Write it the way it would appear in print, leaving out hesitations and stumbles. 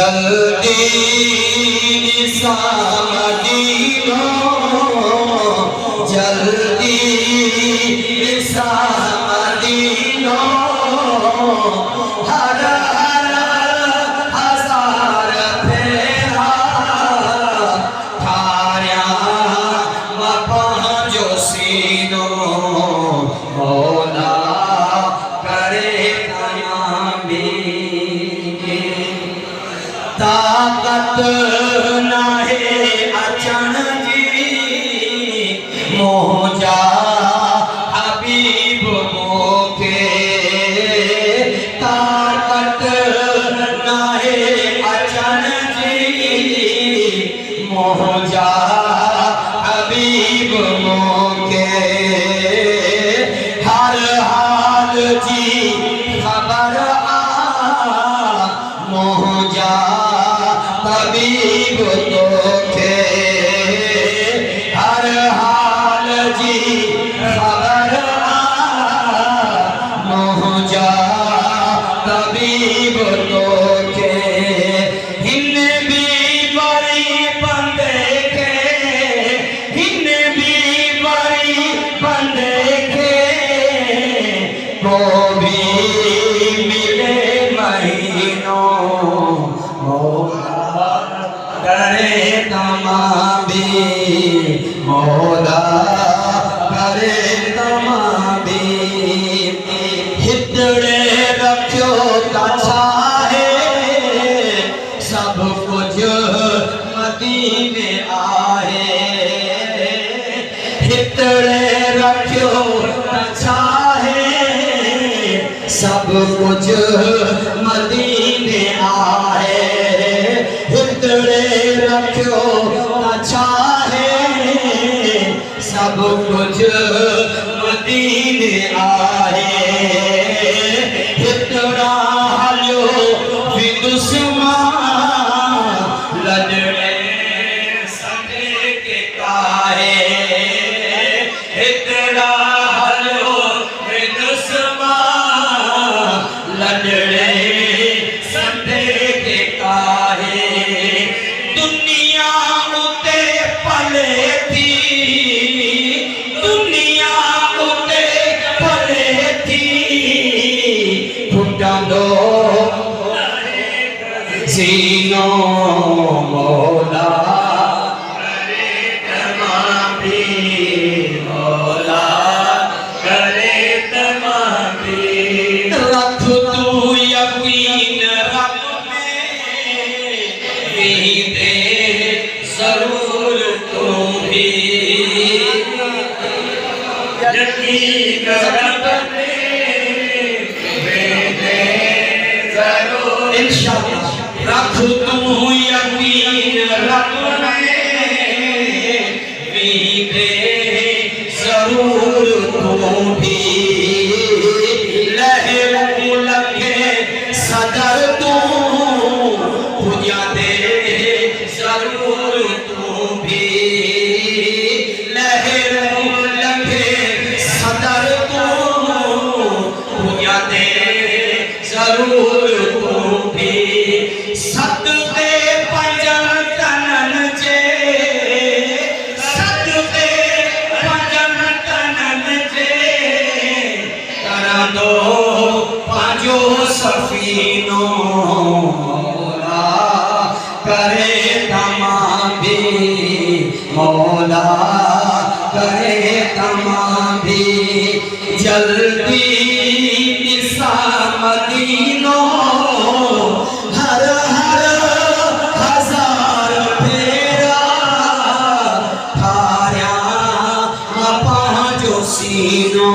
जल्दी सा मदीनो जल्दी सा मदीनो हर हर हजार फेरा थारिया मपांजो सीनो मौला करे तमामी ताकत नाहे अचन जी मोजा हबीब मोके ताकत नाहे अचन जी मोजा हबीब मोके हर हाल जी खबर मोजा तबीब तोखे हर हाल जी खबर मोजा तबीब तोखे हिन भी बड़ी बंदे के हिन भी बड़ी बंदे के को भी मिले महीनों करे तमामी मौला करे तमामी हितड़े रखियो तछाहे सब कुछ मदीने आए हितड़े रखियो तछाहे सब कुछ मदीने आए हितड़े रखियो अच्छा है सब कुछ मदीने आए हितड़ा हलियो भी दुश्मन लड़ने सके के काहे हितड़ा हलियो भी दुश्मन लड़ने सके के काहे दुनिया उते पले थी दुनिया उते पले थी फुटंदो सीनो मौला करे तमामी मौला करे तमामी रख तू यकीन रब दे जरूर तुम भी यकीन रब दे जरूर इंशाअल्लाह रख तू यकीन रब दे जरूर तुम भी लहरों लगे सदर तू पूजा दे जरूर तू भी लहरों लगे सदर तू पूजा दे जरूर तू भी सदके पंजन तनन जे सदके पंजन तनन जे करा दो पांचो सफीनो करे तमामी मौला करे तमामी जल्दी सा मदीनो हर हर हजार फेरा थारिया पांचो सीनो